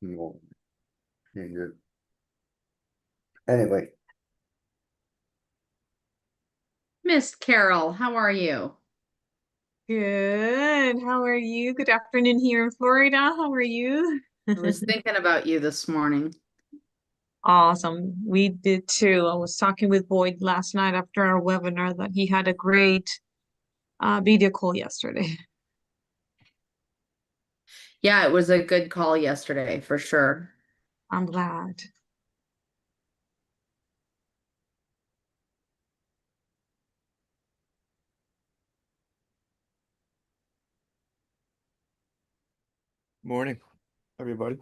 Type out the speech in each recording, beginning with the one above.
No, change it. Anyway, Miss Carol, how are you? Good. How are you? Good afternoon here in Florida. How are you? I was thinking about you this morning. Awesome. We did too. I was talking with Boyd last night after our webinar that he had a great video call yesterday. Yeah, it was a good call yesterday for sure. I'm glad. Morning, everybody.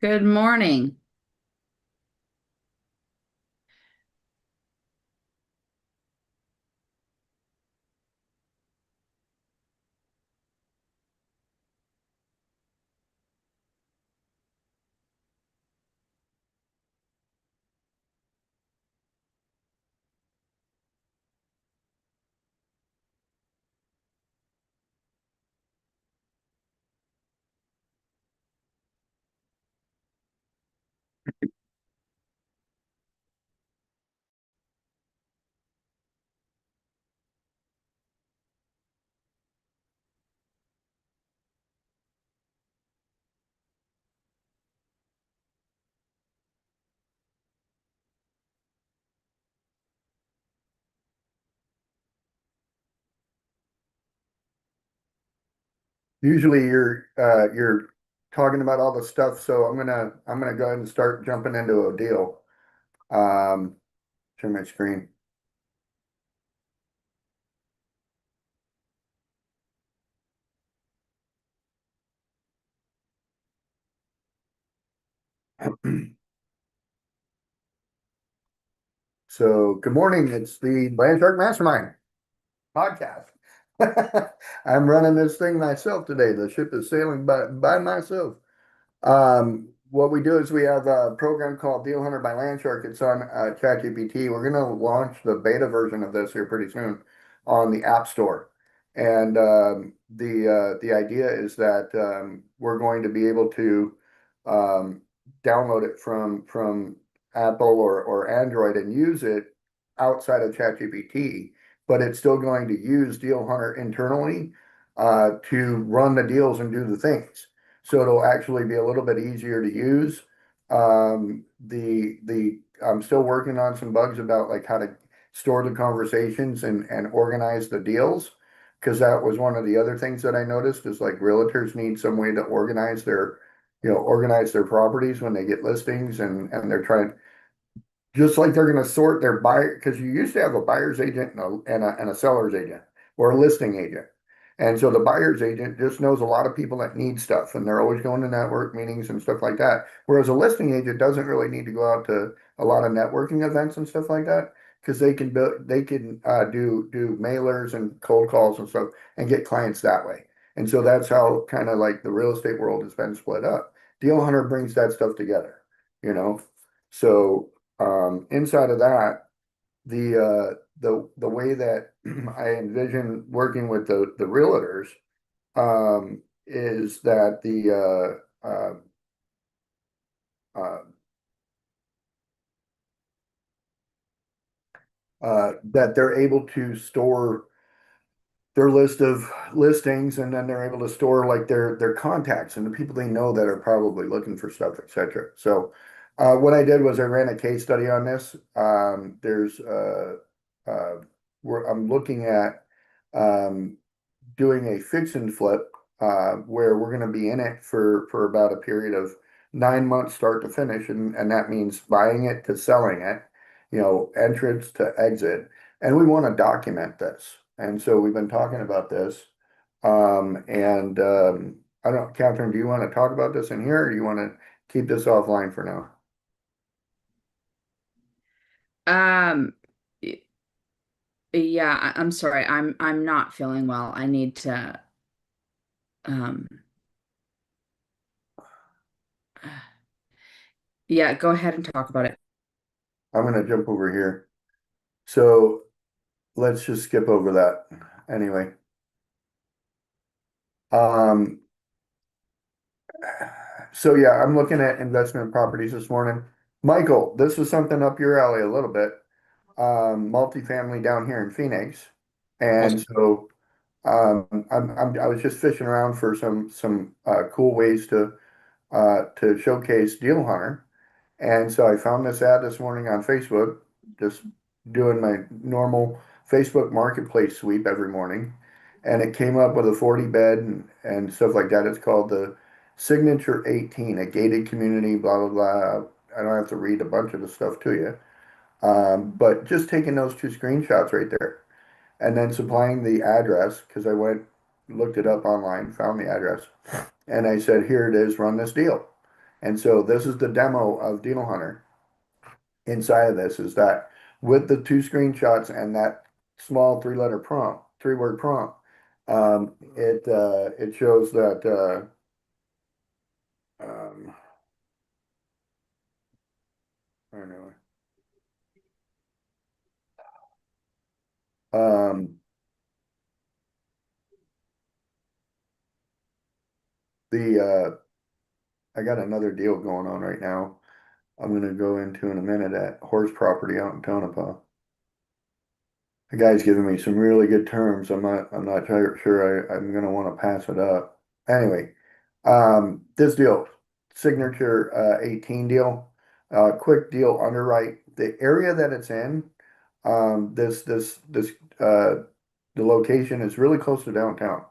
Good morning. usually you're talking about all the stuff, so I'm gonna go ahead and start jumping into a deal. Um, Share my screen. So good morning. It's the Land Shark Mastermind podcast. I'm running this thing myself today. The ship is sailing by myself. What we do is we have a program called Deal Hunter by Landshark. It's on ChatGPT. We're going to launch the beta version of this here pretty soon on the App Store. And the idea is that we're going to be able to um, download it from Apple or Android and use it outside of ChatGPT, but it's still going to use Deal Hunter internally to run the deals and do the things. So it'll actually be a little bit easier to use. I'm still working on some bugs about like how to store the conversations and organize the deals. Because that was one of the other things that I noticed is like realtors need some way to organize their properties when they get listings and they're trying, just like they're going to sort their buyer, because you used to have a buyer's agent and a seller's agent or a listing agent. And so the buyer's agent just knows a lot of people that need stuff and they're always going to network meetings and stuff like that. Whereas a listing agent doesn't really need to go out to a lot of networking events and stuff like that because they can do mailers and cold calls and stuff and get clients that way. And so that's how kind of like the real estate world has been split up. Deal Hunter brings that stuff together, you know. So inside of that, the way that I envision working with the realtors is that that they're able to store their list of listings and then they're able to store like their contacts and the people they know that are probably looking for stuff, etc. So what I did was I ran a case study on this. There's uh, where I'm looking at um, doing a fix and flip where we're going to be in it for about a period of 9 months start to finish, and that means buying it to selling it, entrance to exit, and we want to document this. And so we've been talking about this. And I don't know, Catherine, do you want to talk about this in here or do you want to keep this offline for now? Um, y- yeah, I'm sorry. I'm not feeling well. I need to um yeah, go ahead and talk about it. I'm going to jump over here. So let's just skip over that. Anyway, um, So yeah, I'm looking at investment properties this morning. Michael, this is something up your alley a little bit. Multifamily down here in Phoenix. And Awesome. so I was just fishing around for some cool ways to showcase Deal Hunter. And so I found this ad this morning on Facebook, just doing my normal Facebook marketplace sweep every morning. And it came up with a 40 bed and stuff like that. It's called the Signature 18, a gated community, blah, blah, blah. I don't have to read a bunch of the stuff to you. But just taking those two screenshots right there and then supplying the address, because I went, looked it up online, found the address, and I said, here it is, run this deal. And so this is the demo of Deal Hunter. Inside of this is that with the two screenshots and that small three-letter prompt, three-word prompt, it shows that I don't know. Um, the I got another deal going on right now. I'm gonna go into in a minute at horse property out in Tonopah. The guy's giving me some really good terms. I'm not sure I'm gonna want to pass it up. Anyway, this deal, signature 18 deal, quick deal underwrite. The area that it's in, this the location is really close to downtown.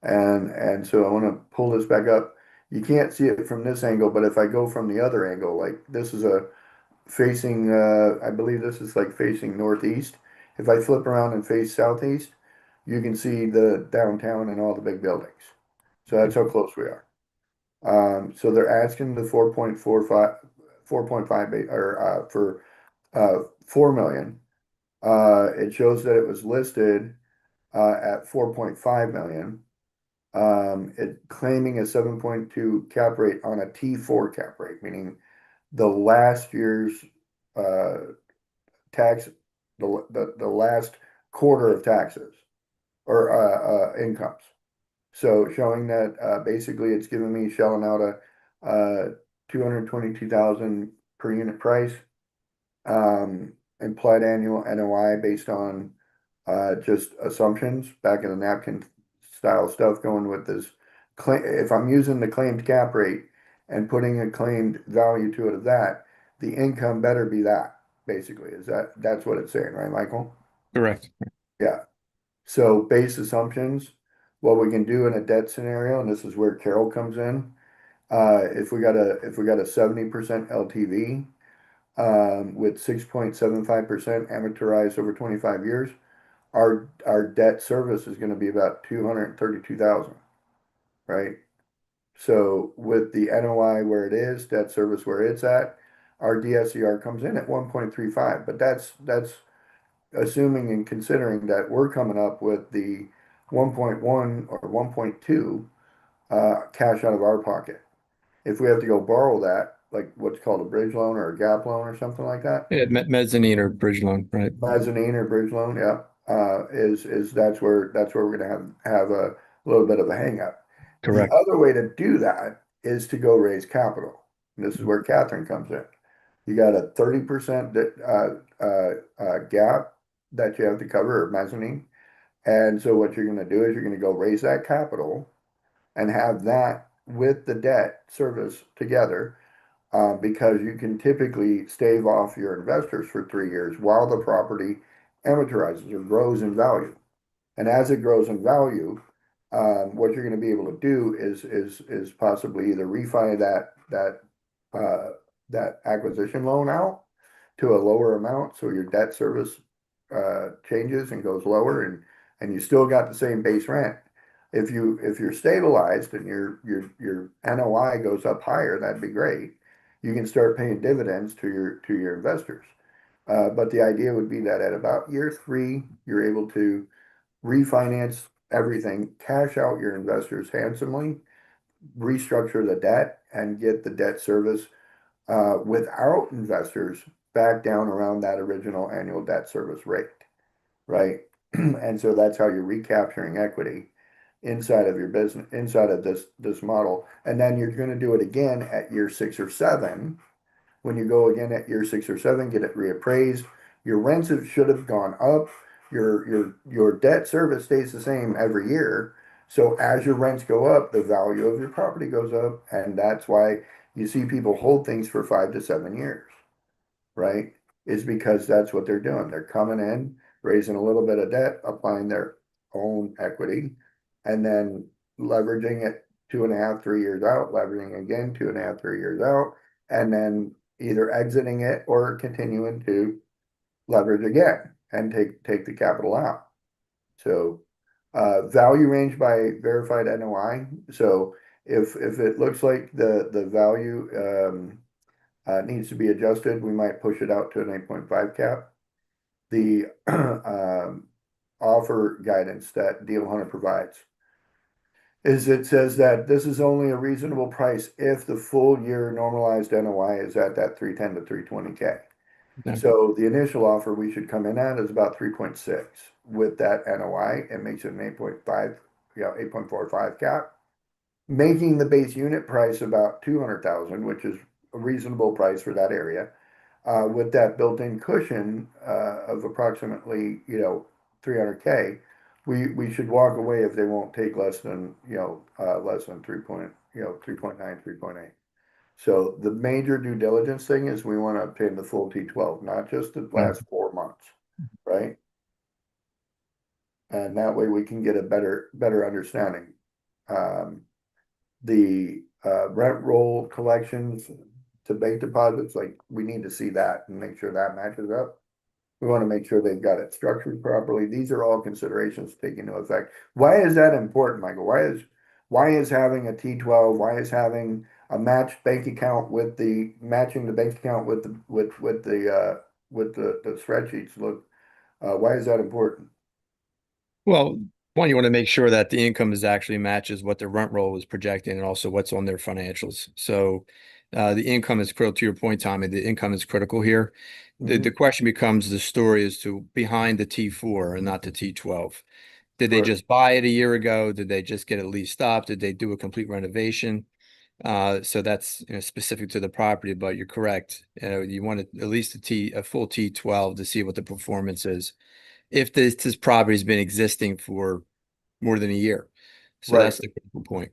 And so I want to pull this back up. You can't see it from this angle, but if I go from the other angle, like this is a facing, I believe this is like facing northeast. If I flip around and face southeast, you can see the downtown and all the big buildings. So that's how close we are. So they're asking the 4.45, 4.5 or for 4 million. It shows that it was listed at 4.5 million. It claiming a 7.2 cap rate on a T4 cap rate, meaning the last year's uh, tax, the last quarter of taxes or incomes. So showing that basically it's giving me shelling out a 222,000 per unit price, implied annual NOI based on just assumptions back in the napkin style stuff going with this claim. If I'm using the claimed cap rate and putting a claimed value to it of that, the income better be that basically. That's what it's saying, right, Michael? Correct. Yeah. So base assumptions, what we can do in a debt scenario, and this is where Carol comes in. If we got a 70% LTV, with 6.75% amortized over 25 years, our debt service is going to be about 232,000, right? So with the NOI where it is, debt service where it's at, our DSCR comes in at 1.35, but that's assuming and considering that we're coming up with the 1.1 or 1.2 cash out of our pocket. If we have to go borrow that, like what's called a bridge loan or a gap loan or something like that, Yeah, mezzanine or bridge loan, right? mezzanine or bridge loan, yeah, is that's where we're gonna have a little bit of a hang up. The Correct. other way to do that is to go raise capital. And this is where Catherine comes in. You got a 30% gap that you have to cover or mezzanine. And so what you're gonna do is you're gonna go raise that capital and have that with the debt service together, because you can typically stave off your investors for 3 years while the property amortizes or grows in value. And as it grows in value, what you're going to be able to do is possibly either refi that acquisition loan out to a lower amount, so your debt service changes and goes lower, and you still got the same base rent. If you're stabilized and your NOI goes up higher, that'd be great. You can start paying dividends to your investors. But the idea would be that at about year 3, you're able to refinance everything, cash out your investors handsomely, restructure the debt, and get the debt service without investors back down around that original annual debt service rate, right? And so that's how you're recapturing equity inside of your business, inside of this model. And then you're going to do it again at year 6 or 7. When you go again at year 6 or 7, get it reappraised. Your rents should have gone up. Your debt service stays the same every year. So as your rents go up, the value of your property goes up, and that's why you see people hold things for 5 to 7 years, right? Is because that's what they're doing. They're coming in, raising a little bit of debt, applying their own equity, and then leveraging it 2.5, 3 years out, leveraging again 2.5, 3 years out, and then either exiting it or continuing to leverage again and take the capital out. So value range by verified NOI. So if it looks like the value needs to be adjusted, we might push it out to an 8.5 cap. The offer guidance that Deal Hunter provides is it says that this is only a reasonable price if the full year normalized NOI is at that 310 to 320K. Yeah. So the initial offer we should come in at is about 3.6 with that NOI. It makes it an 8.5, 8.45 cap, making the base unit price about 200,000, which is a reasonable price for that area. With that built-in cushion of approximately 300K, we should walk away if they won't take less than less than 3.9, 3.8. So the major due diligence thing is we want to obtain the full T12, not just the last 4 months, right? And that way we can get a better understanding. The rent roll collections to bank deposits, like we need to see that and make sure that matches up. We want to make sure they've got it structured properly. These are all considerations to take into effect. Why is that important, Michael? Why is having a T12? Why is having a matched bank account with matching the bank account with the spreadsheets? Look, why is that important? Well, one, you want to make sure that the income is actually matches what the rent roll is projecting and also what's on their financials. So the income is critical to your point, Tommy. The income is critical here. The question becomes the story as to behind the T4 and not the T12. Did they Correct. just buy it a year ago? Did they just get it leased up? Did they do a complete renovation? So that's specific to the property, but you're correct. You want at least a full T12 to see what the performance is. If this property's been existing for more than a year. So Right. that's the critical point.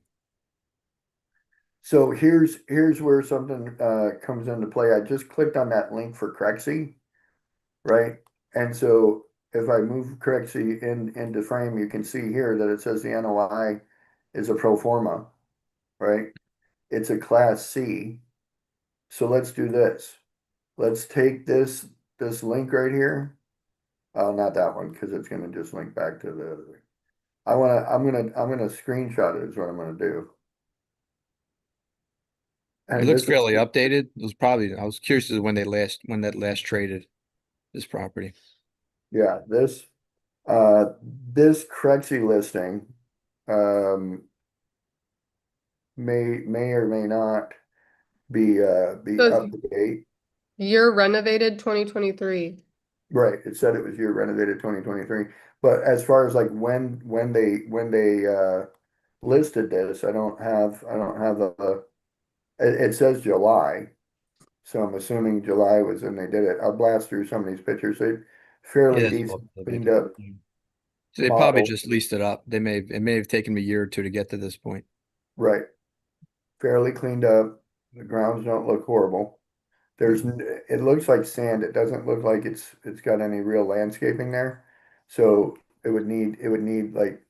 So here's where something comes into play. I just clicked on that link for Crexy, right? And so if I move Crexy into frame, you can see here that it says the NOI is a pro forma, right? It's a class C. So let's do this. Let's take this link right here. Not that one, because it's gonna just link back to the other thing. I'm gonna screenshot it is what I'm gonna do. It And looks this is, fairly updated. It was probably, I was curious as to when that last traded this property. yeah, this Crexy listing um may or may not be So up to date. year renovated 2023. Right, it said it was year renovated 2023, but as far as like when they listed this, I don't have it says July, so I'm assuming July was when they did it. I'll blast through some of these pictures. They fairly Yeah, it's decent, well cleaned updated. up So they probably model, just leased it up. It may have taken them a year or two to get to this point. right? Fairly cleaned up. The grounds don't look horrible. It looks like sand. It doesn't look like it's got any real landscaping there. So it would need like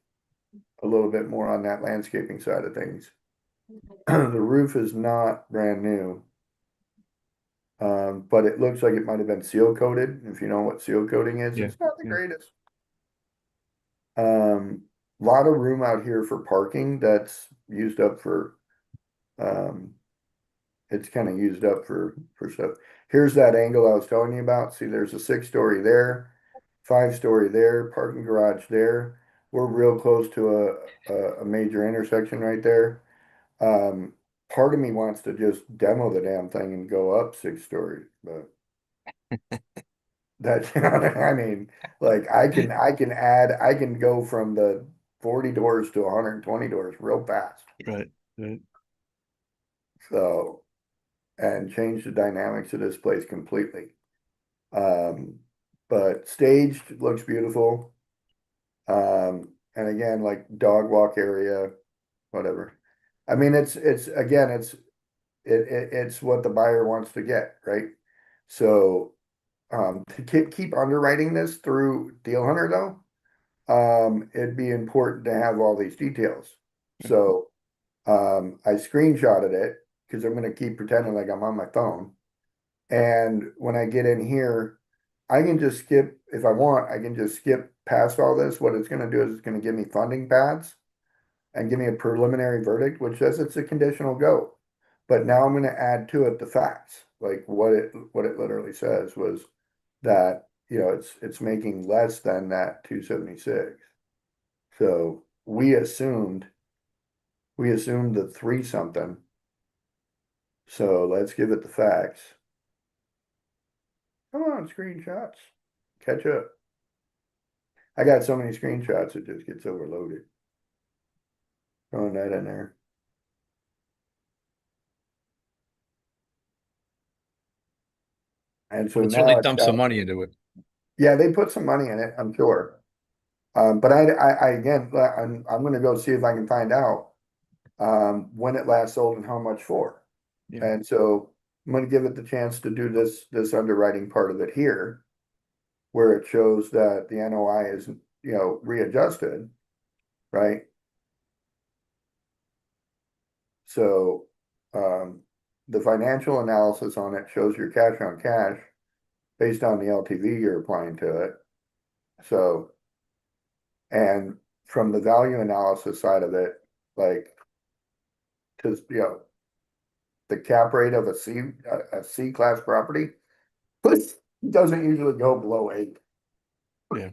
a little bit more on that landscaping side of things. The roof is not brand new. But it looks like it might have been seal coated. If you know what seal coating is, Yeah, it's not the yeah. greatest. Lot of room out here for parking that's used up for, um, it's kind of used up for stuff. Here's that angle I was telling you about. See, there's a 6-story there, 5-story there, parking garage there. We're real close to a major intersection right there. Um, Part of me wants to just demo the damn thing and go up 6 stories, but that's, I mean, like I can go from the 40 doors to 120 doors real fast. Right. Right. So, and change the dynamics of this place completely. But staged looks beautiful. And again, like dog walk area, whatever. I mean, it's again, it's what the buyer wants to get, right? So, to keep underwriting this through Deal Hunter though, it'd be important to have all these details. So, I screenshotted it because I'm gonna keep pretending like I'm on my phone. And when I get in here, I can just skip, if I want, I can just skip past all this. What it's gonna do is it's gonna give me funding paths and give me a preliminary verdict, which says it's a conditional go. But now I'm gonna add to it the facts, like what it literally says was that, you know, it's making less than that 276. So we assumed the three something. So let's give it the facts. Come on, screenshots. Catch up. I got so many screenshots, it just gets overloaded. Throwing that in there. And so It's now really it's dumped some got, money into it. yeah, they put some money in it, I'm sure. But I again, I'm gonna go see if I can find out when it last sold and how much for. Yeah. And so I'm gonna give it the chance to do this underwriting part of it here, where it shows that the NOI is, you know, readjusted, right? So, the financial analysis on it shows your cash on cash based on the LTV you're applying to it. So, and from the value analysis side of it, like, to, you know, the cap rate of a C class property doesn't usually go below 8. Yeah.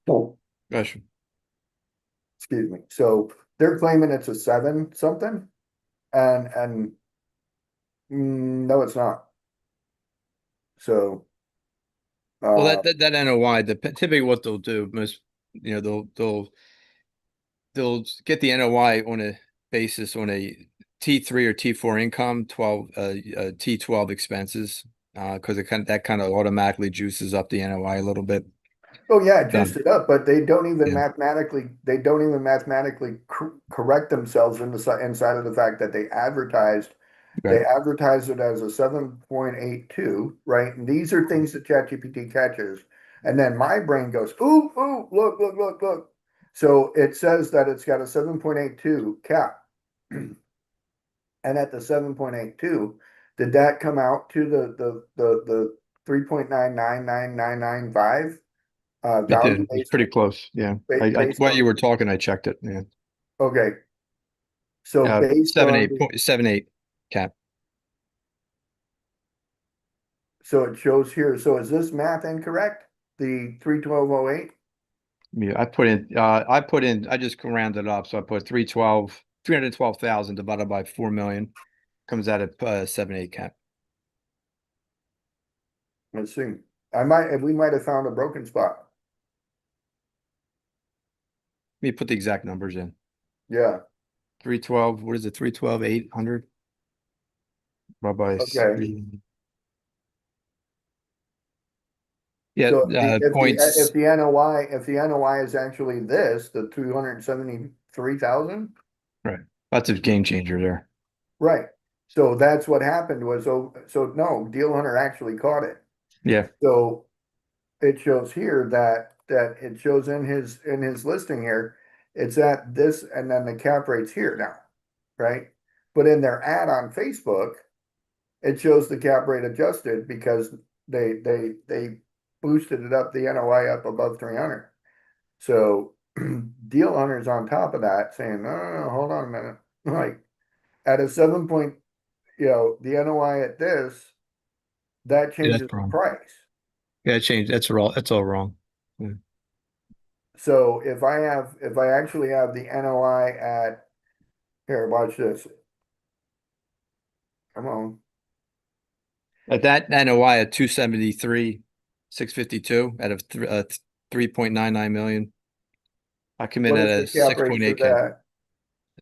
Oh, Gosh. excuse me. So they're claiming it's a 7 something, and no, it's not. So, Well, uh, that NOI, typically what they'll do, most, you know, they'll get the NOI on a basis on a T3 or T4 income, 12 T12 expenses, because that kind of automatically juices up the NOI a little bit. oh yeah, juiced it up, but they don't even Yeah. mathematically correct themselves inside of the fact that they Right. advertise it as a 7.82, right? And these are things that ChatGPT catches. And then my brain goes, ooh, ooh, look. So it says that it's got a 7.82 cap. And at the 7.82, did that come out to the 3.999995 It did. value It was pretty close. Yeah. based While on, you were talking, I checked it. Yeah. okay. So based Seven on, eight point seven eight cap. so it shows here, so is this math incorrect? The 31208? Yeah, I just rounded up. So I put 312,000 divided by 4 million comes out at 7.8 cap. Let's see. We might have found a broken spot. Let me put the exact numbers in. Yeah, 312, what is it? 312, 800? Divided by okay. three. Yeah, So if points. the NOI is actually this, the 273,000, Right. That's a game changer there. right? So that's what happened was, so no, Deal Hunter actually caught it. Yeah. So it shows here that it shows in his listing here, it's at this, and then the cap rate's here now, right? But in their ad on Facebook, it shows the cap rate adjusted because they boosted it up, the NOI up above 300. So Deal Hunter's on top of that saying, no, hold on a minute. Like at a 7 point, you know, the NOI at this, that Yeah, that's changes the wrong. price. Yeah, it changed. That's all wrong. Yeah. So if I actually have the NOI at, here, watch this. Come on. At that NOI at 273, 652 out of 3.99 million. I come in What at is a the cap six rate point for eight cap,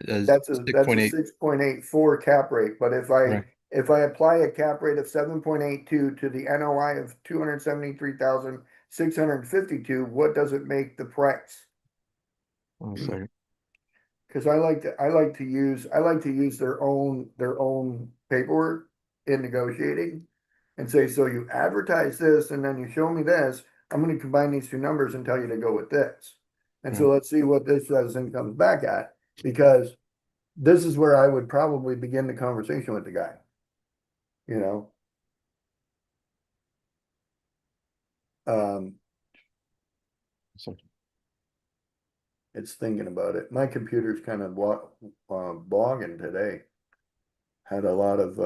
that? That's six point a eight. 6.84 cap rate, but Right. if I apply a cap rate of 7.82 to the NOI of 273,652, what does it make the price? One second. Because I like to use their own paperwork in negotiating and say, so you advertise this and then you show me this, I'm gonna combine these two numbers and tell you to go with this. And so Yeah. let's see what this says and comes back at, because this is where I would probably begin the conversation with the guy. You know? Um, So it's thinking about it. My computer's kind of bogging today. Had a lot of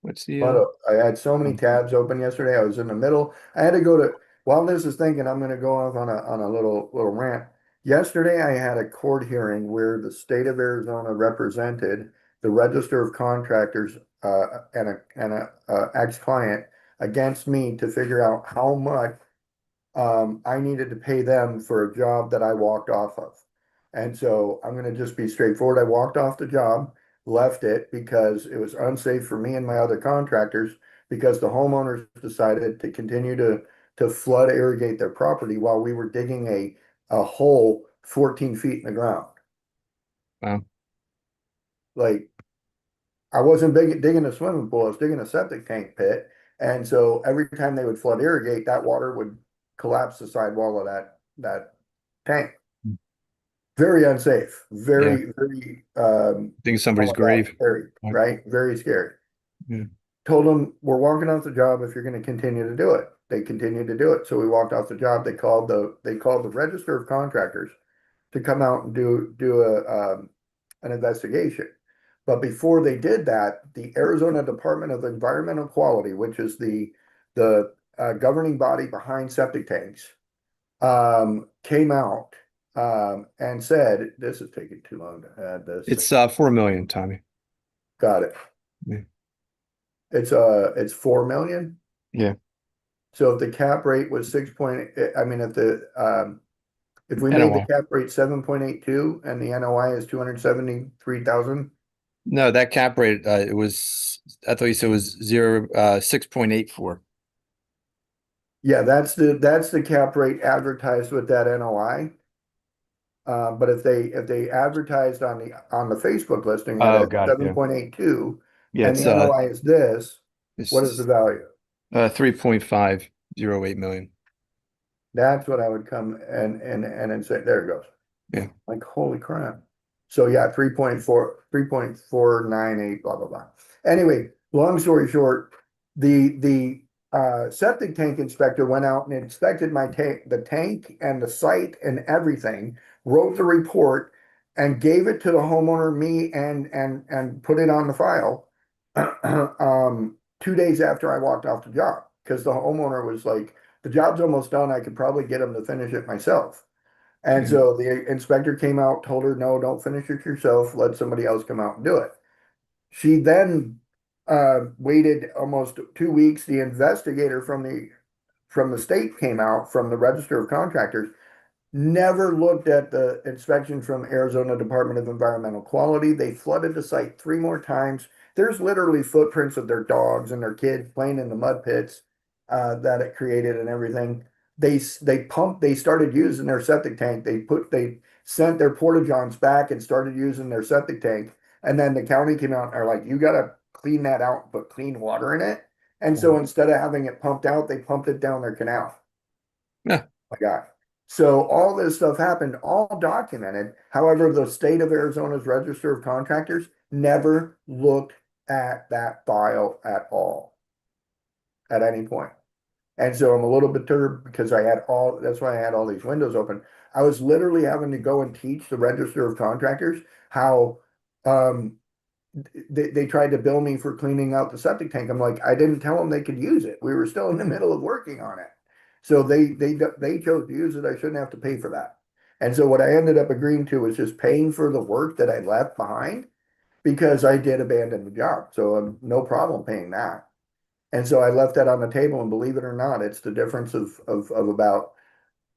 what's the But I had so many tabs open yesterday. I was in the middle. I had to go to, while this is thinking, I'm gonna go off on a little rant. Yesterday, I had a court hearing where the state of Arizona represented the Register of Contractors and a ex-client against me to figure out how much I needed to pay them for a job that I walked off of. And so I'm gonna just be straightforward. I walked off the job, left it because it was unsafe for me and my other contractors because the homeowners decided to continue to flood irrigate their property while we were digging a hole 14 feet in the ground. Wow. Like, I wasn't digging a swimming pool, I was digging a septic tank pit. And so every time they would flood irrigate, that water would collapse the sidewall of that tank. Very unsafe, Yeah. very, Digging oh somebody's my God, grave. scary, Right. right? Very scary. Yeah. Told them, we're walking off the job if you're gonna continue to do it. They continued to do it. So we walked off the job. They called the Register of Contractors to come out and do an investigation. But before they did that, the Arizona Department of Environmental Quality, which is the governing body behind septic tanks, came out and said, this is taking too long to add this. It's 4 million, Tommy. Got it. Yeah. It's 4 million. Yeah. So if the cap rate was 6 point, I mean, if we made the NOI. cap rate 7.82 and the NOI is 273,000. No, that cap rate, it was, I thought you said it was 6.84. Yeah, that's the cap rate advertised with that NOI. But if they advertised on the Facebook listing at Oh, a got it. Yeah. 7.82 Yeah, and it's the NOI is this, what is the it's value? 3.508 million. That's what I would come and then say, there it goes. Yeah. Like, holy crap. So yeah, 3.498, blah, blah, blah. Anyway, long story short, the septic tank inspector went out and inspected the tank and the site and everything, wrote the report and gave it to the homeowner, me, and put it on the file 2 days after I walked off the job, because the homeowner was like, the job's almost done. I could probably get him to finish it myself. And Mhm. so the inspector came out, told her, no, don't finish it yourself. Let somebody else come out and do it. She then waited almost 2 weeks. The investigator from the state came out, from the Register of Contractors, never looked at the inspection from Arizona Department of Environmental Quality. They flooded the site 3 more times. There's literally footprints of their dogs and their kids playing in the mud pits that it created and everything. They started using their septic tank. They sent their porta johns back and started using their septic tank. And then the county came out and are like, you gotta clean that out and put clean water in it. And so instead of having it pumped out, they pumped it down their canal. Yeah. My God. So all this stuff happened, all documented. However, the state of Arizona's Register of Contractors never looked at that file at all, at any point. And so I'm a little bit perturbed because that's why I had all these windows open. I was literally having to go and teach the Register of Contractors how um, they tried to bill me for cleaning out the septic tank. I'm like, I didn't tell them they could use it. We were still in the middle of working on it. So they chose to use it. I shouldn't have to pay for that. And so what I ended up agreeing to was just paying for the work that I left behind, because I did abandon the job. So no problem paying that. And so I left that on the table, and believe it or not, it's the difference of about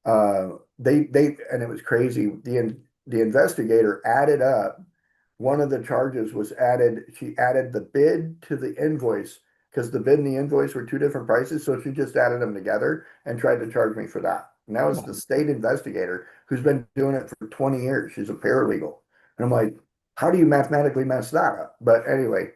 they and it was crazy. The investigator added up one of the charges was added. She added the bid to the invoice because the bid and the invoice were two different prices. So she just added them together and tried to charge me for that. And that was the state investigator who's been doing it for 20 years. She's a paralegal. And I'm like, how do you mathematically mess that up? But anyway,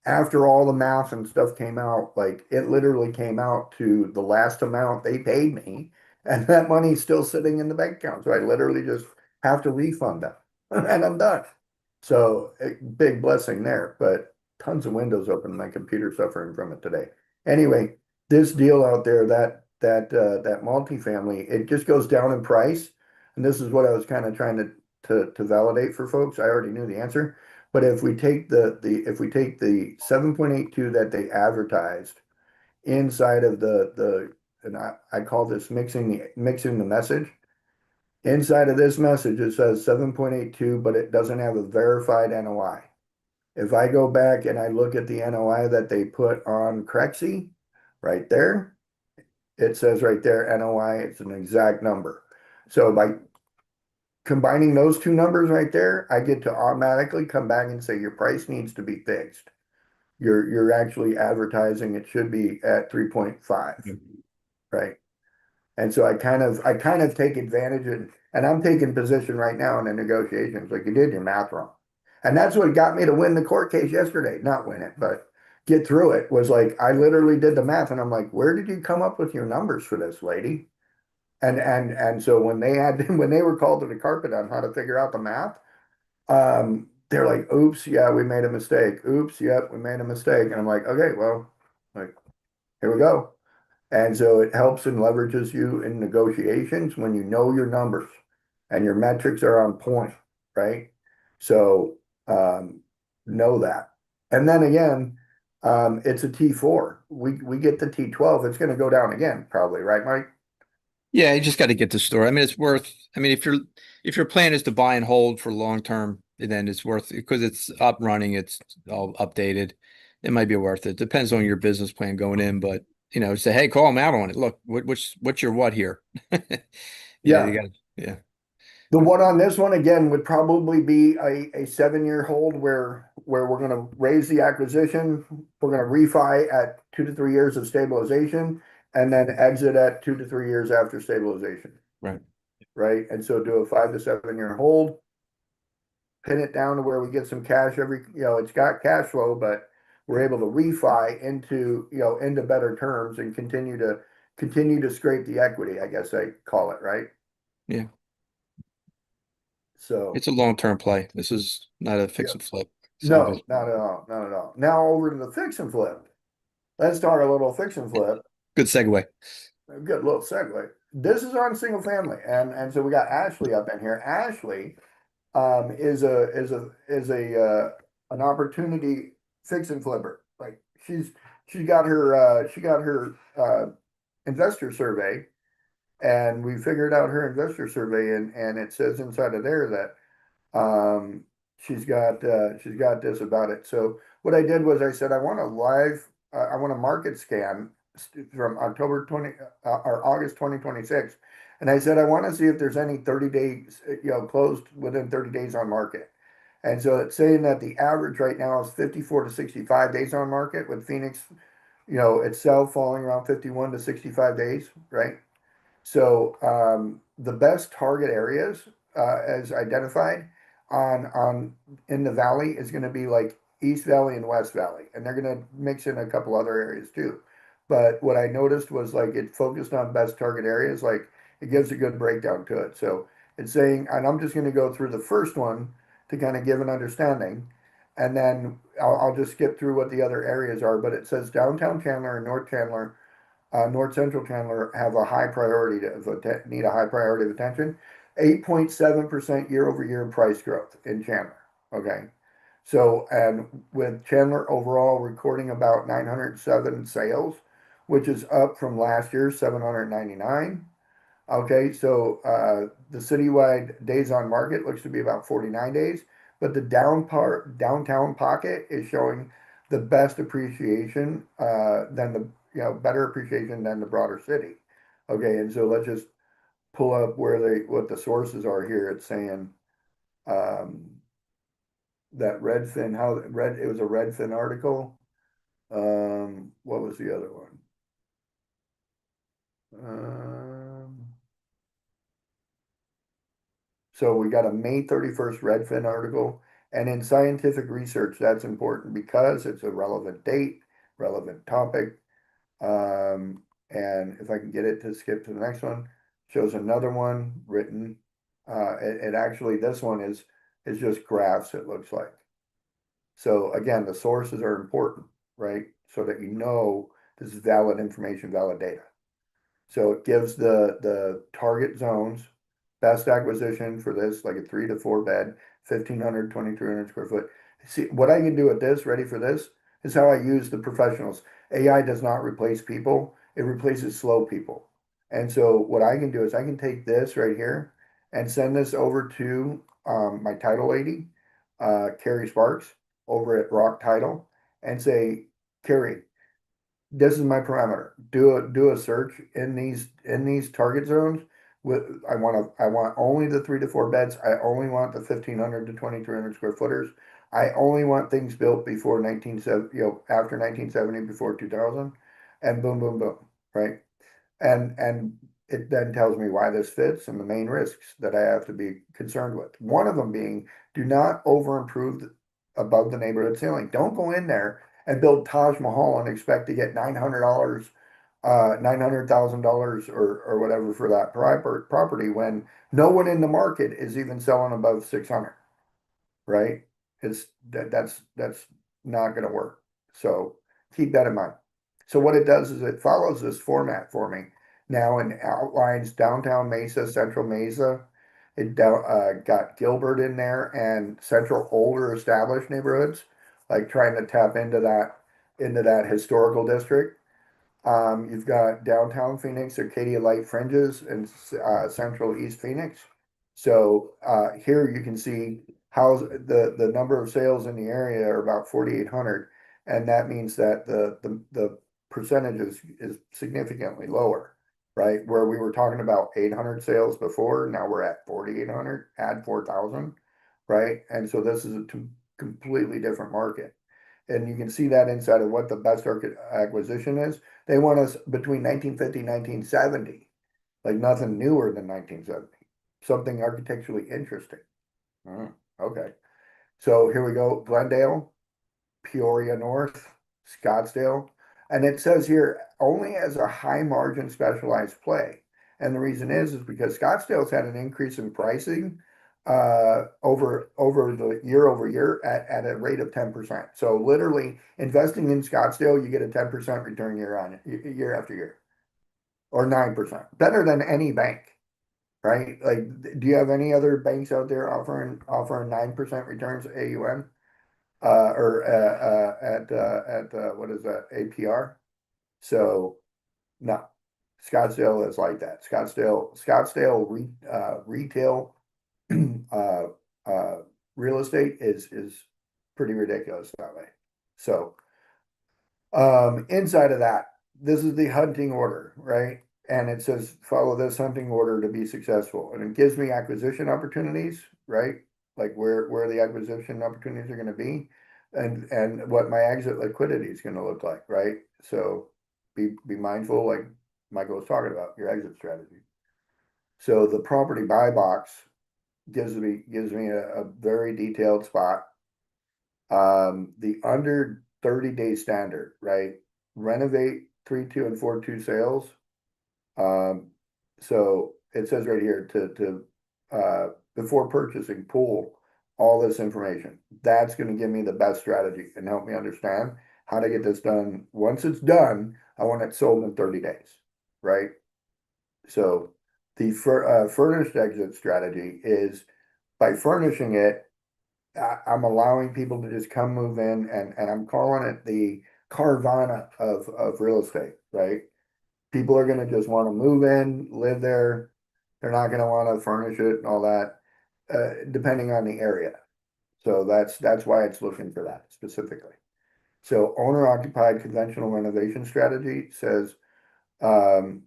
after all the math and stuff came out, like it literally came out to the last amount they paid me. And that money's still sitting in the bank account. So I literally just have to refund them and I'm done. So a big blessing there, but tons of windows open. My computer suffering from it today. Anyway, this deal out there, that multifamily, it just goes down in price. And this is what I was kind of trying to validate for folks. I already knew the answer. But if we take the 7.82 that they advertised inside of the and I call this mixing the message. Inside of this message, it says 7.82, but it doesn't have a verified NOI. If I go back and I look at the NOI that they put on Crexy, right there, it says right there, NOI, it's an exact number. So by combining those two numbers right there, I get to automatically come back and say your price needs to be fixed. You're actually advertising it should be at 3.5, right? And so I kind of take advantage and I'm taking position right now in the negotiations, like you did your math wrong. And that's what got me to win the court case yesterday. Not win it, but get through it. Was like I literally did the math and I'm like, where did you come up with your numbers for this, lady? And so when they had when they were called to the carpet on how to figure out the math, they're like, oops, yeah, we made a mistake. Oops, yep, we made a mistake. And I'm like, okay, well, like here we go. And so it helps and leverages you in negotiations when you know your numbers and your metrics are on point, right? So know that. And then again, it's a T4. We get the T12. It's going to go down again, probably, right, Mike? Yeah, you just got to get the store. I mean, it's worth. I mean, if your plan is to buy and hold for long term, then it's worth because it's up running, it's all updated. It might be worth it. Depends on your business plan going in, but say, hey, call them out on it. Look, what's your what here? You Yeah. got yeah. The one on this one again would probably be a 7-year hold where we're going to raise the acquisition. We're going to refi at 2 to 3 years of stabilization and then exit at 2 to 3 years after stabilization. Right. Right. And so do a 5 to 7 year hold, pin it down to where we get some cash it's got cash flow, but we're able to refi into better terms and continue to scrape the equity, I guess I call it, right? Yeah. So It's a long-term play. This is not a fix yeah. and flip. No, Salvage. not at all. Not at all. Now over to the fix and flip. Let's talk a little fix and flip. Good segue. A good little segue. This is on single family, and so we got Ashley up in here. Ashley is a an opportunity fix and flipper. Like she got her investor survey, and we figured out her investor survey, and it says inside of there that she's got this about it. So what I did was I said I want a market scan from October 20 or August 2026, and I said I want to see if there's any 30 days closed within 30 days on market. And so it's saying that the average right now is 54 to 65 days on market, with Phoenix itself falling around 51 to 65 days, right? So the best target areas as identified on in the valley is going to be like East Valley and West Valley, and they're going to mix in a couple other areas too. But what I noticed was like it focused on best target areas, like it gives a good breakdown to it. So it's saying, and I'm just going to go through the first one to kind of give an understanding, and then I'll just skip through what the other areas are. But it says downtown Chandler and North Central Chandler have a high priority need a high priority of attention. 8.7% year over year price growth in Chandler. Okay. So, and with Chandler overall recording about 907 sales, which is up from last year's 799. Okay. So, the citywide days on market looks to be about 49 days, but the downtown pocket is showing the best appreciation, than the, better appreciation than the broader city. Okay, and so let's just pull up what the sources are here. It's saying, um, that Redfin, it was a Redfin article. What was the other one? So we got a May 31st Redfin article, and in scientific research, that's important because it's a relevant date, relevant topic. And if I can get it to skip to the next one, shows another one written. It actually, this one is just graphs, it looks like. So again, the sources are important, right? So that you know this is valid information, valid data. So it gives the target zones, best acquisition for this, like a 3 to 4 bed, 1,500, 2,300 square foot. See, what I can do with this, ready for this, is how I use the professionals. AI does not replace people, it replaces slow people. And so what I can do is I can take this right here and send this over to my title lady, Carrie Sparks, over at Rock Title, and say, Carrie, this is my parameter. Do a search in these target zones. I want only the 3 to 4 beds. I only want the 1,500 to 2,300 square footers. I only want things built before 1970, after 1970, before 2000, and boom, boom, boom, right? And it then tells me why this fits and the main risks that I have to be concerned with. One of them being, do not over improve above the neighborhood ceiling. Don't go in there and build Taj Mahal and expect to get $900, $900,000 or whatever for that property when no one in the market is even selling above 600, right? That's not going to work. So keep that in mind. So what it does is it follows this format for me now and outlines downtown Mesa, Central Mesa. It got Gilbert in there and central older established neighborhoods, like trying to tap into that historical district. You've got downtown Phoenix, Arcadia Light Fringes, and central East Phoenix. So here you can see how the number of sales in the area are about 4,800, and that means that the percentage is significantly lower, right? Where we were talking about 800 sales before, now we're at 4,800, add 4,000, right? And so this is a completely different market. And you can see that inside of what the best acquisition is. They want us between 1950 and 1970, like nothing newer than 1970, something architecturally interesting. Okay, so here we go. Glendale, Peoria North, Scottsdale. And it says here only as a high margin specialized play. And the reason is because Scottsdale's had an increase in pricing over the year over year at a rate of 10%. So literally investing in Scottsdale, you get a 10% return year after year, or 9%, better than any bank, right? Like, do you have any other banks out there offering 9% returns AUM? Or at what is that, APR? So no, Scottsdale is like that. Scottsdale retail uh, real estate is pretty ridiculous that way. So inside of that, this is the hunting order, right? And it says follow this hunting order to be successful, and it gives me acquisition opportunities, right? Like where the acquisition opportunities are going to be, and what my exit liquidity is going to look like, right? So be mindful, like Michael was talking about, your exit strategy. So the property buy box gives me a very detailed spot. The under 30-day standard, right? Renovate 3.2 and 4.2 sales. So it says right here to before purchasing, pull all this information. That's going to give me the best strategy and help me understand how to get this done. Once it's done, I want it sold in 30 days, right? So the furnished exit strategy is by furnishing it, I'm allowing people to just come move in, and I'm calling it the Carvana of real estate, right? People are gonna just wanna move in, live there. They're not gonna wanna furnish it and all that, depending on the area. So that's why it's looking for that specifically. So owner occupied conventional renovation strategy says, um,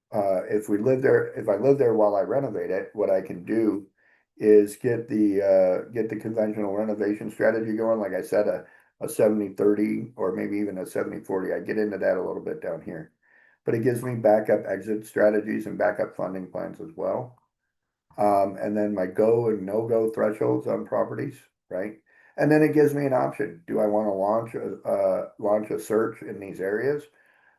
if I live there while I renovate it, what I can do is get the conventional renovation strategy going. Like I said, a 70-30 or maybe even a 70-40. I get into that a little bit down here, but it gives me backup exit strategies and backup funding plans as well. And then my go and no-go thresholds on properties, right? And then it gives me an option. Do I want to launch a search in these areas?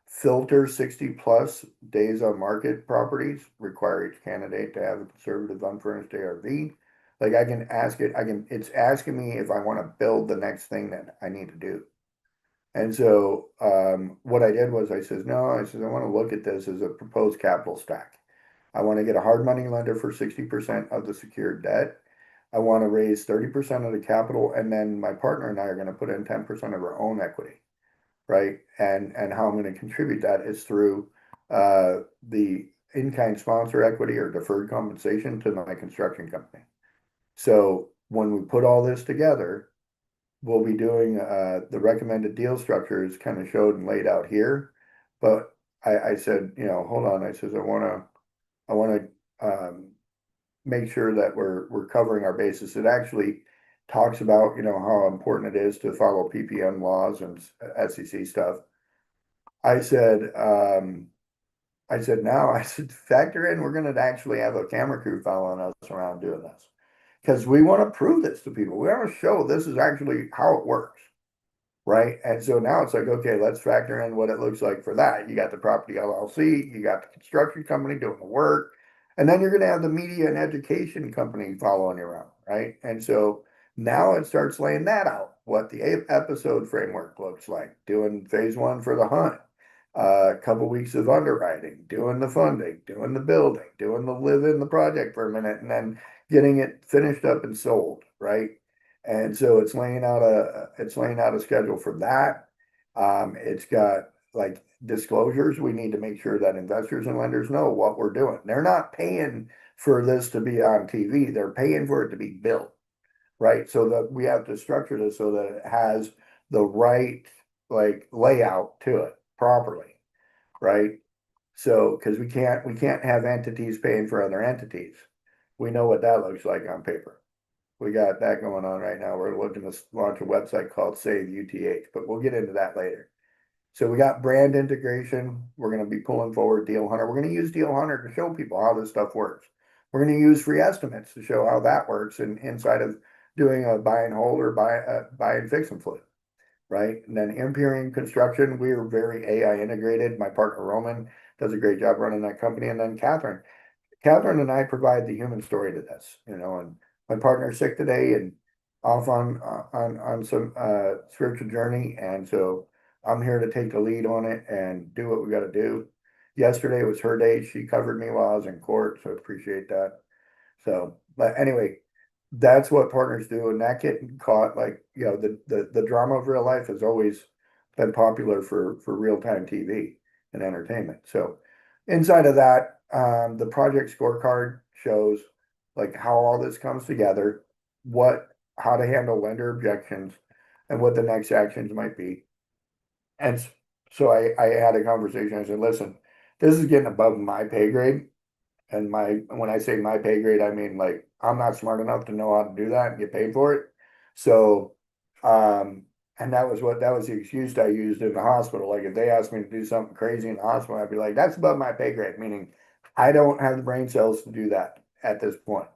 Filter 60+ days on market properties, require each candidate to have a conservative unfurnished ARV. Like I can ask it, it's asking me if I want to build the next thing that I need to do. And so what I did was I says, no, I said, I want to look at this as a proposed capital stack. I want to get a hard money lender for 60% of the secured debt. I want to raise 30% of the capital, and then my partner and I are going to put in 10% of our own equity, right? And how I'm going to contribute that is through the in-kind sponsor equity or deferred compensation to my construction company. So when we put all this together, we'll be doing the recommended deal structure is kind of showed and laid out here. But I said, hold on. I says, I want to make sure that we're covering our bases. It actually talks about, how important it is to follow PPM laws and SEC stuff. I said, now I said, factor in, we're going to actually have a camera crew following us around doing this because we want to prove this to people. We want to show this is actually how it works. Right. And so now it's like, okay, let's factor in what it looks like for that. You got the property LLC, you got the construction company doing the work, and then you're going to have the media and education company following you around. Right. And so now it starts laying that out, what the episode framework looks like, doing phase one for the hunt, a couple weeks of underwriting, doing the funding, doing the building, doing the live in the project for a minute, and then getting it finished up and sold. Right. And so it's laying out a schedule for that. It's got like disclosures. We need to make sure that investors and lenders know what we're doing. They're not paying for this to be on TV. They're paying for it to be built, right? So that we have to structure this so that it has the right like layout to it properly, right? So because we can't have entities paying for other entities. We know what that looks like on paper. We got that going on right now. We're looking to launch a website called Save UTH, but we'll get into that later. So we got brand integration. We're going to be pulling forward Deal Hunter. We're going to use Deal Hunter to show people how this stuff works. We're going to use free estimates to show how that works and inside of doing a buy and hold or buy and fix and flip, right? And then Imperium Construction, we are very AI integrated. My partner Roman does a great job running that company, and then Catherine and I provide the human story to this, and my partner's sick today and off on some spiritual journey, and so I'm here to take the lead on it and do what we got to do. Yesterday was her day; she covered me while I was in court, so I appreciate that. So, but anyway, that's what partners do, and that getting caught, like the drama of real life has always been popular for real time TV and entertainment. So inside of that, the project scorecard shows like how all this comes together, how to handle lender objections, and what the next actions might be. And so I had a conversation. I said, listen, this is getting above my pay grade. And when I say my pay grade, I mean like I'm not smart enough to know how to do that and get paid for it. So, and that was the excuse I used in the hospital. Like if they asked me to do something crazy in the hospital, I'd be like, that's above my pay grade, meaning I don't have the brain cells to do that at this point.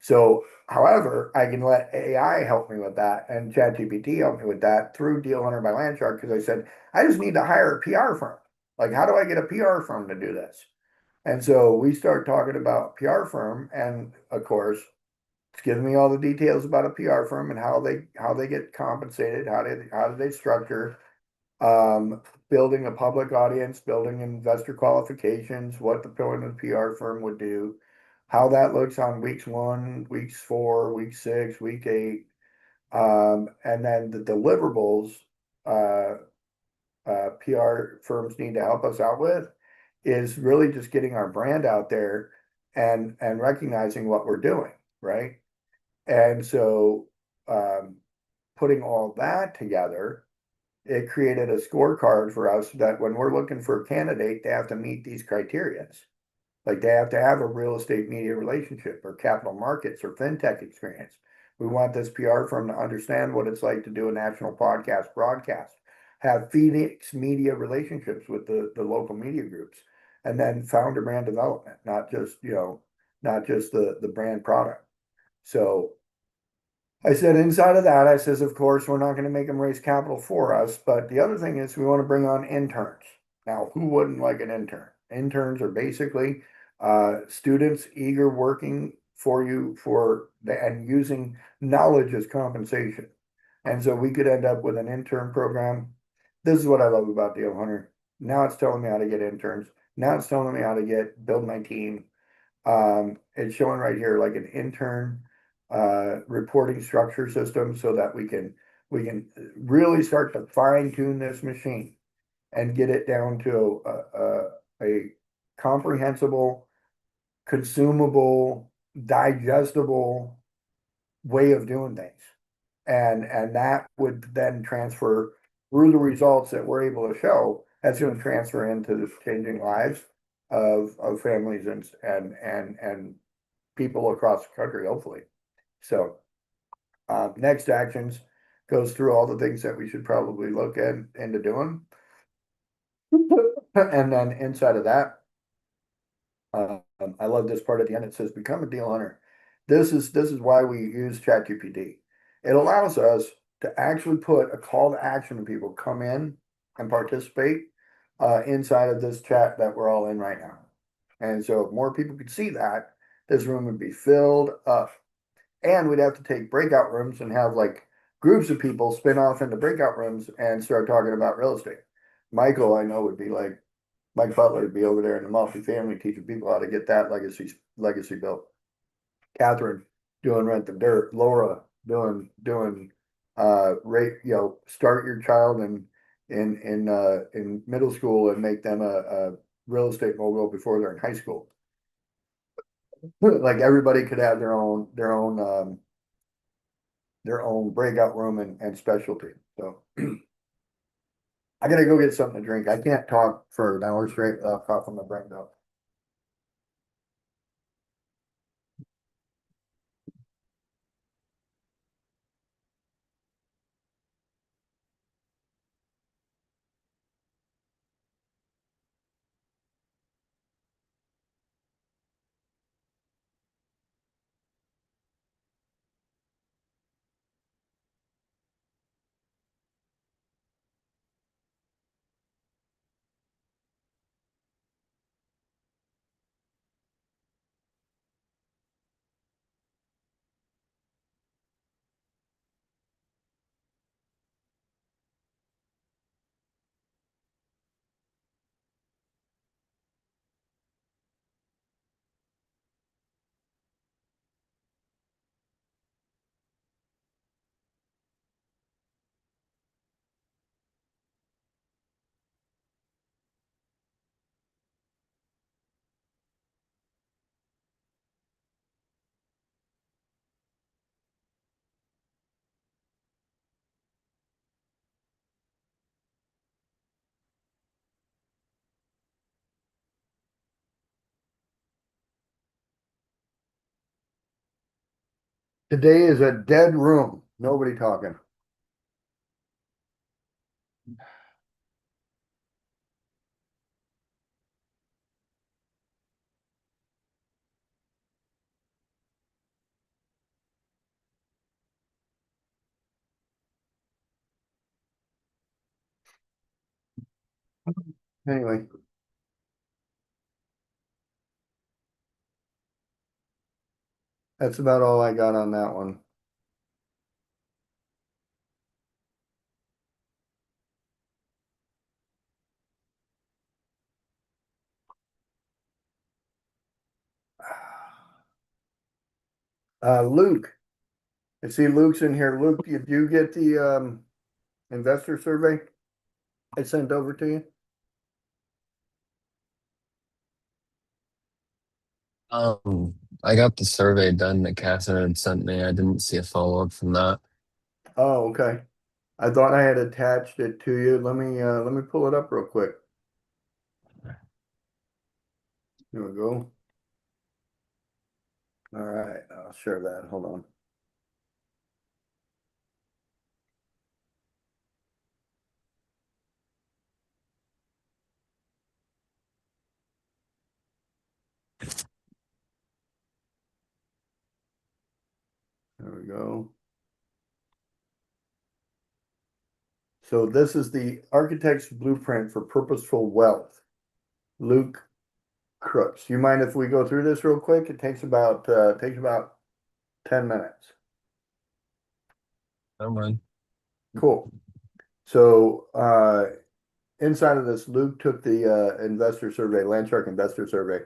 So, however, I can let AI help me with that and ChatGPT help me with that through Deal Hunter by Landshark because I said, I just need to hire a PR firm. Like, how do I get a PR firm to do this? And so we start talking about PR firm, and of course, it's giving me all the details about a PR firm and how they get compensated, how do they structure, building a public audience, building investor qualifications, what the PR firm would do, how that looks on weeks 1, weeks 4, week 6, week 8, and then the deliverables PR firms need to help us out with is really just getting our brand out there and recognizing what we're doing, right? And so putting all that together, it created a scorecard for us that when we're looking for a candidate, they have to meet these criterias. Like they have to have a real estate media relationship or capital markets or fintech experience. We want this PR firm to understand what it's like to do a national podcast broadcast, have Phoenix media relationships with the local media groups, and then founder brand development, not just, not just the brand product. So I said, inside of that, I says, of course, we're not going to make them raise capital for us. But the other thing is we want to bring on interns. Now, who wouldn't like an intern? Interns are basically students eager working for you and using knowledge as compensation. And so we could end up with an intern program. This is what I love about Deal Hunter. Now it's telling me how to get interns. Now it's telling me how to build my team. It's showing right here like an intern reporting structure system so that we can really start to fine tune this machine and get it down to a comprehensible, consumable, digestible way of doing things. And that would then transfer through the results that we're able to show. That's going to transfer into the changing lives of families and people across the country, hopefully. So next actions goes through all the things that we should probably look at into doing. And then inside of that, I love this part at the end. It says, become a deal hunter. This is why we use ChatGPT. It allows us to actually put a call to action to people come in and participate inside of this chat that we're all in right now. And so if more people could see that, this room would be filled up. And we'd have to take breakout rooms and have like groups of people spin off into breakout rooms and start talking about real estate. Michael, I know, would be like, Mike Butler would be over there in the multifamily teaching people how to get that legacy built. Catherine doing rent the dirt. Laura doing rate, start your child in middle school and make them a real estate mogul before they're in high school. Like everybody could have their own breakout room and specialty. So I gotta go get something to drink. I can't talk for an hour straight without coughing my brain out. Today is a dead room. Nobody talking. Anyway. That's about all I got on that one. Luke, I see Luke's in here. Luke, did you get the investor survey I sent over to you? I got the survey done that Catherine had sent me. I didn't see a follow-up from that. Oh, okay. I thought I had attached it to you. Let me pull it up real quick. Here we go. All right, I'll share that. Hold on. There we go. So this is the architect's blueprint for purposeful wealth. Luke Crooks. You mind if we go through this real quick? It takes about 10 minutes. I'm run. Cool. So inside of this, Luke took the investor survey, Landshark investor survey,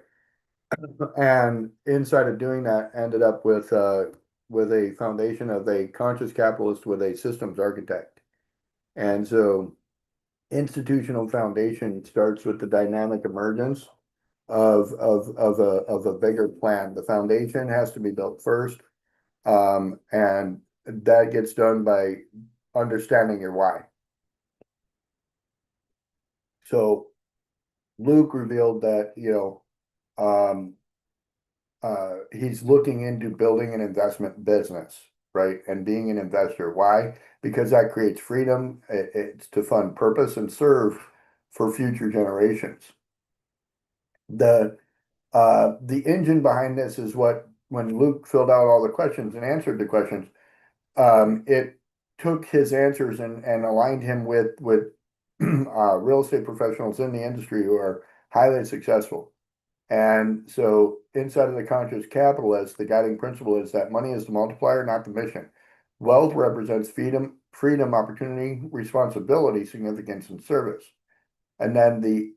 and inside of doing that, ended up with a foundation of a conscious capitalist with a systems architect. And so institutional foundation starts with the dynamic emergence of a bigger plan. The foundation has to be built first. And that gets done by understanding your why. So Luke revealed that, he's looking into building an investment business, right? And being an investor. Why? Because that creates freedom. It's to fund purpose and serve for future generations. The engine behind this is what, when Luke filled out all the questions and answered the questions, it took his answers and aligned him with real estate professionals in the industry who are highly successful. And so inside of the conscious capitalist, the guiding principle is that money is the multiplier, not the mission. Wealth represents freedom, opportunity, responsibility, significance, and service. And then the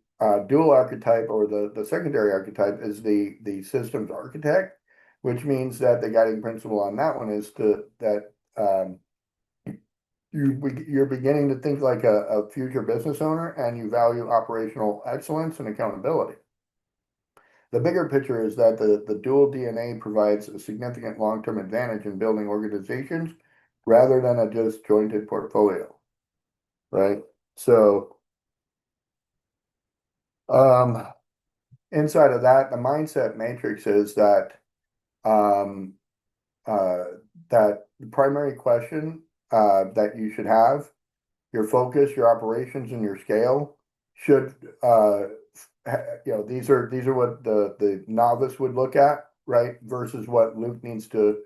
dual archetype, or the secondary archetype, is the systems architect, which means that the guiding principle on that one is that you're beginning to think like a future business owner, and you value operational excellence and accountability. The bigger picture is that the dual DNA provides a significant long-term advantage in building organizations rather than a disjointed portfolio, right? So inside of that, the mindset matrix is that that the primary question that you should have, your focus, your operations, and your scale should these are what the novice would look at, right? Versus what Luke needs to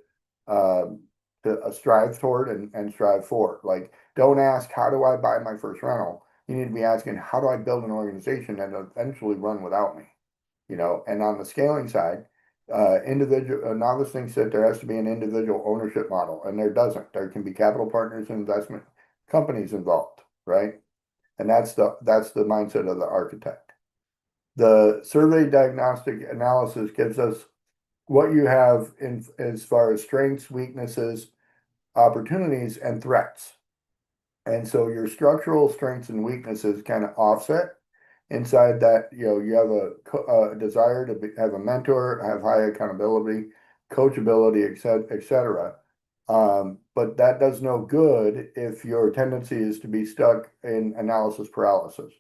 strive toward and strive for. Like, don't ask, how do I buy my first rental? You need to be asking, how do I build an organization that eventually run without me? And on the scaling side, individual novice thinks that there has to be an individual ownership model, and there doesn't. There can be capital partners and investment companies involved, right? And that's the mindset of the architect. The survey diagnostic analysis gives us what you have in as far as strengths, weaknesses, opportunities, and threats. And so your structural strengths and weaknesses kind of offset. Inside that, you have a desire to have a mentor, have high accountability, coachability, etc. But that does no good if your tendency is to be stuck in analysis paralysis.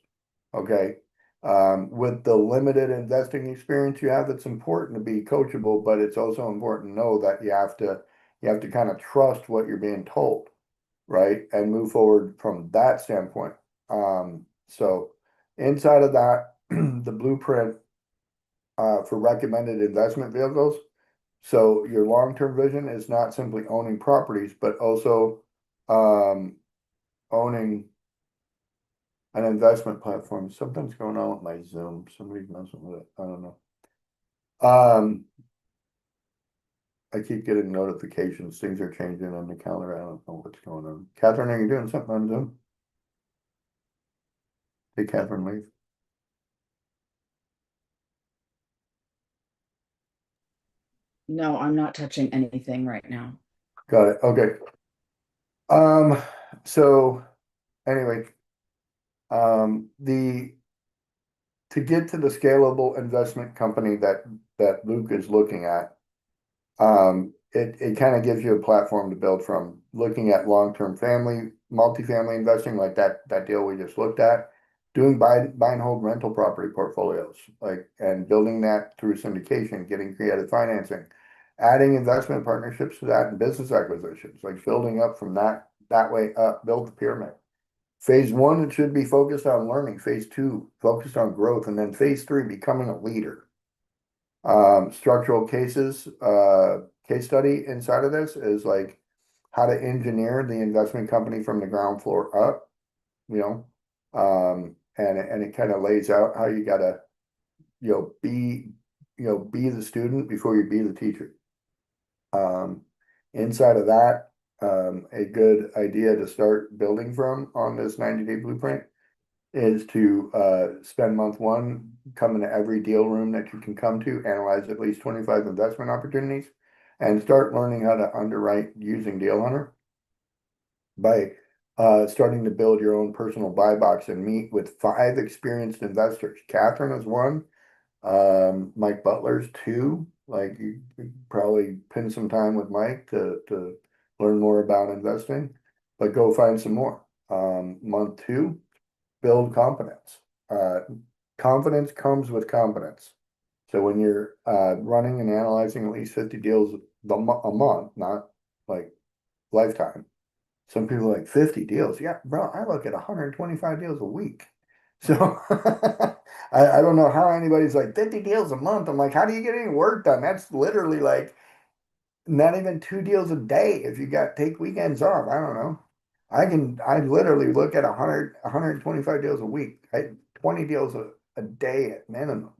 Okay. With the limited investing experience you have, it's important to be coachable, but it's also important to know that you have to kind of trust what you're being told, right? And move forward from that standpoint. So inside of that, the blueprint for recommended investment vehicles. So your long-term vision is not simply owning properties, but also owning an investment platform. Something's going on with my Zoom. Somebody's messing with it. I don't know. I keep getting notifications. Things are changing on the calendar. I don't know what's going on. Catherine, are you doing something on Zoom? Hey, Catherine, leave. No, I'm not touching anything right now. Got it. Okay. So anyway, to get to the scalable investment company that Luke is looking at, it kind of gives you a platform to build from, looking at long-term multifamily investing, like that deal we just looked at, doing buy and hold rental property portfolios, like, and building that through syndication, getting creative financing, adding investment partnerships to that, and business acquisitions, like building up from that way up, build the pyramid. Phase one, it should be focused on learning. Phase two, focused on growth, and then phase three, becoming a leader. Structural cases, case study inside of this is like how to engineer the investment company from the ground floor up, you know. And it kind of lays out how you gotta, be the student before you be the teacher. Inside of that, a good idea to start building from on this 90-day blueprint is to spend month one, come into every deal room that you can come to, analyze at least 25 investment opportunities, and start learning how to underwrite using Deal Hunter by starting to build your own personal buy box and meet with 5 experienced investors. Catherine is one, Mike Butler's two. Like, you could probably pin some time with Mike to learn more about investing, but go find some more. Month two, build confidence. Confidence comes with competence. So when you're running and analyzing at least 50 deals a month, not like lifetime. Some people are like 50 deals. Yeah, bro, I look at 125 deals a week. So I don't know how anybody's like 50 deals a month. I'm like, how do you get any work done? That's literally like not even 2 deals a day if you take weekends off. I don't know. I literally look at 125 deals a week. 20 deals a day at minimum.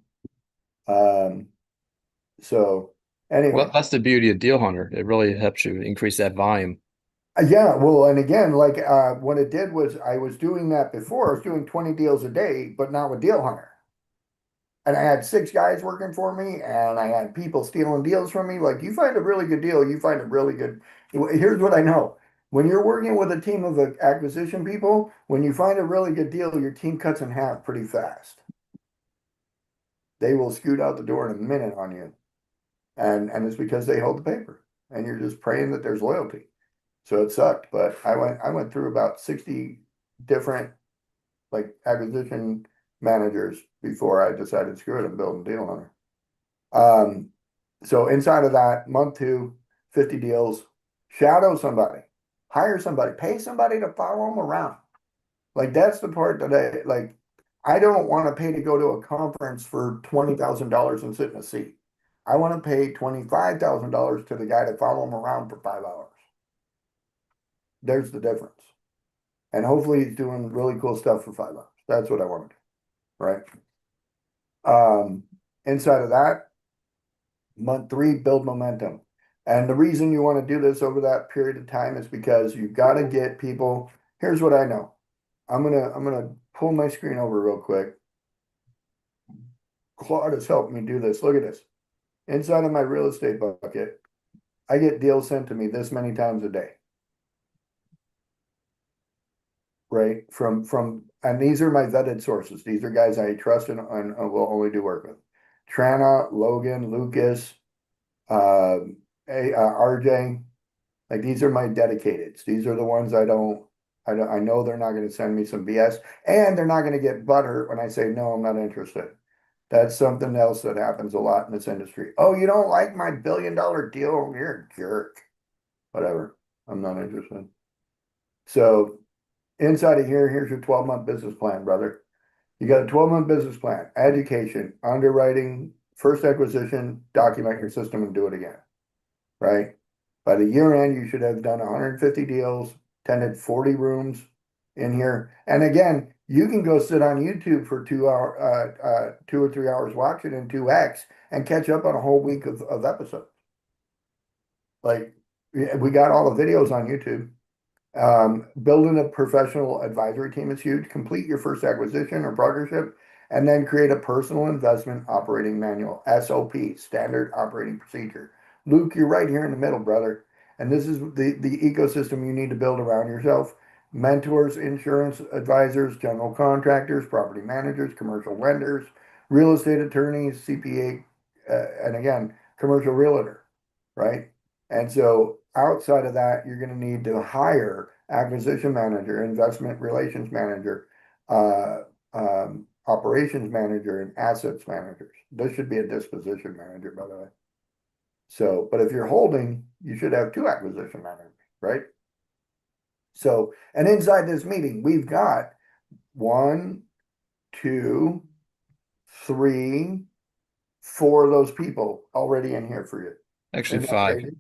So anyway. Well, that's the beauty of Deal Hunter. It really helps you increase that volume. Yeah, well, and again, like what it did was I was doing that before. I was doing 20 deals a day, but not with Deal Hunter. And I had 6 guys working for me, and I had people stealing deals from me. Like, you find a really good deal, you find a really good. Here's what I know. When you're working with a team of acquisition people, when you find a really good deal, your team cuts in half pretty fast. They will scoot out the door in a minute on you. And it's because they hold the paper. And you're just praying that there's loyalty. So it sucked, but I went through about 60 different like acquisition managers before I decided screw it, I'm building Deal Hunter. So inside of that, month two, 50 deals, shadow somebody, hire somebody, pay somebody to follow them around. Like, that's the part that I don't want to pay to go to a conference for $20,000 and sit in a seat. I want to pay $25,000 to the guy to follow him around for 5 hours. There's the difference. And hopefully he's doing really cool stuff for 5 hours. That's what I want to do, right? Inside of that, month 3, build momentum. And the reason you want to do this over that period of time is because you've got to get people. Here's what I know. I'm gonna pull my screen over real quick. Claude has helped me do this. Look at this. Inside of my real estate bucket, I get deals sent to me this many times a day. Right? And these are my vetted sources. These are guys I trust and will only do work with. Trana, Logan, Lucas, RJ. Like, these are my dedicateds. These are the ones I know they're not going to send me some BS, and they're not going to get butthurt when I say, no, I'm not interested. That's something else that happens a lot in this industry. Oh, you don't like my $1 billion deal? You're a jerk. Whatever. I'm not interested. So inside of here's your 12-month business plan, brother. You got a 12-month business plan, education, underwriting, first acquisition, document your system and do it again, right? By the year end, you should have done 150 deals, tended 40 rooms in here. And again, you can go sit on YouTube for 2 or 3 hours, watch it in 2X and catch up on a whole week of episodes. Like, we got all the videos on YouTube. Building a professional advisory team is huge. Complete your first acquisition or partnership, and then create a personal investment operating manual, SOP, standard operating procedure. Luke, you're right here in the middle, brother. And this is the ecosystem you need to build around yourself. Mentors, insurance advisors, general contractors, property managers, commercial lenders, real estate attorneys, CPA, and again, commercial realtor, right? And so outside of that, you're going to need to hire acquisition manager, investment relations manager, operations manager, and assets managers. This should be a disposition manager, by the way. So, but if you're holding, you should have 2 acquisition managers, right? So, and inside this meeting, we've got 1, 2, 3, 4 of those people already in here for you. Actually, Isn't that 5. crazy?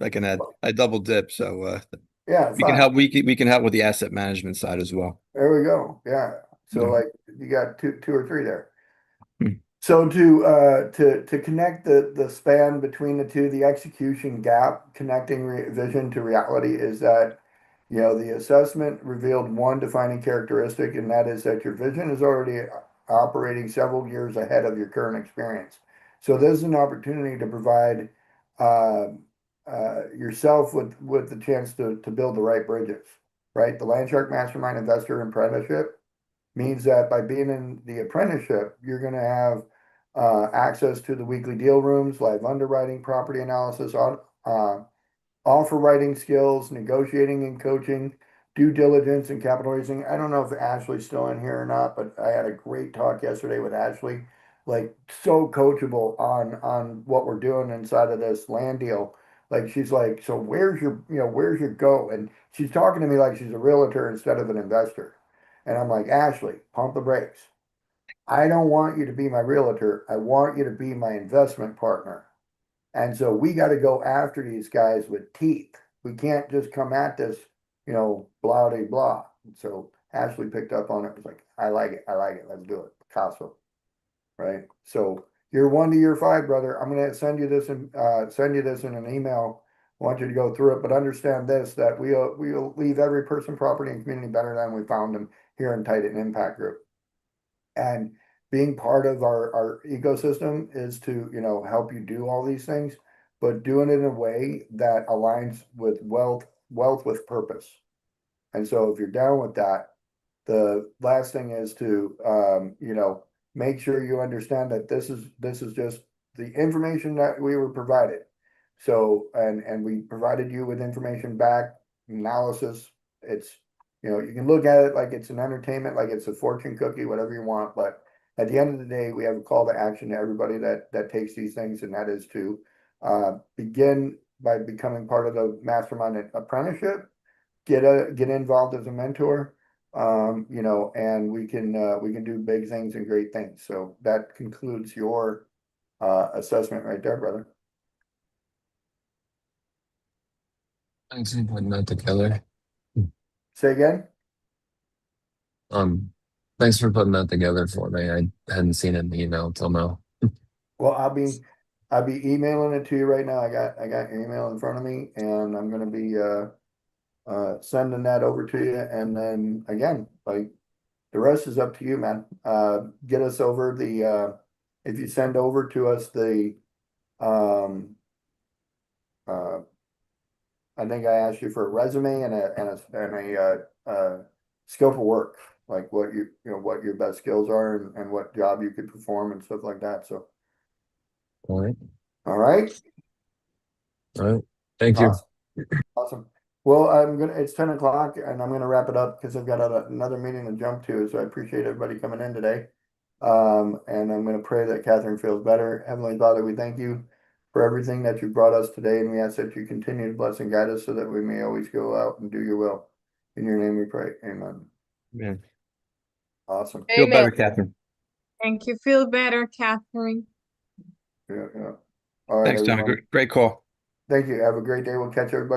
I can add. I double dip, so Yeah, we can 5. help. We can help with the asset management side as well. There we go. Yeah. So Yeah. like you got two or three there. Hmm. So to connect the span between the two, the execution gap, connecting vision to reality is that, you know, the assessment revealed one defining characteristic, and that is that your vision is already operating several years ahead of your current experience. So this is an opportunity to provide yourself with the chance to build the right bridges, right? The Landshark Mastermind Investor Apprenticeship means that by being in the apprenticeship, you're going to have access to the weekly deal rooms, live underwriting, property analysis, offer writing skills, negotiating and coaching, due diligence and capital raising. I don't know if Ashley's still in here or not, but I had a great talk yesterday with Ashley, like so coachable on what we're doing inside of this land deal. Like she's like, so where's your, where's your go? And she's talking to me like she's a realtor instead of an investor. And I'm like, Ashley, pump the brakes. I don't want you to be my realtor. I want you to be my investment partner. And so we got to go after these guys with teeth. We can't just come at this, blah, de blah. And so Ashley picked up on it. Was like, I like it. I like it. Let's do it. Picasso. Right. So year 1 to year 5, brother, I'm going to send you this in an email. I want you to go through it, but understand this, that we'll leave every person, property, and community better than we found them here in Titan Impact Group. And being part of our ecosystem is to, help you do all these things, but doing it in a way that aligns with wealth with purpose. And so if you're down with that, the last thing is to, make sure you understand that this is just the information that we were provided. So, and we provided you with information back, analysis. It's, you can look at it like it's an entertainment, like it's a fortune cookie, whatever you want. But at the end of the day, we have a call to action to everybody that takes these things, and that is to begin by becoming part of the Mastermind apprenticeship, get involved as a mentor, and we can do big things and great things. So that concludes your assessment right there, brother. Thanks for putting that together. Say again? Thanks for putting that together for me. I hadn't seen it in the email till now. Well, I'll be emailing it to you right now. I got your email in front of me, and I'm gonna be sending that over to you. And then again, like the rest is up to you, man. Get us over the if you send over to us the I think I asked you for a resume and a scope of work, like what what your best skills are and what job you could perform and stuff like that. So, All right. all right. All right. Thank you. Awesome. Awesome. Well, it's 10 o'clock and I'm gonna wrap it up because I've got another meeting to jump to. So I appreciate everybody coming in today. And I'm gonna pray that Catherine feels better. Heavenly Father, we thank you for everything that you brought us today, and we ask that you continue to bless and guide us so that we may always go out and do your will. In your name we pray. Amen. Man, Awesome. feel Amen. better, Catherine. Thank you. Feel better, Catherine. Yeah, yeah. All right, Thanks, Tommy. everyone. Great call. Thank you. Have a great day. We'll catch everybody.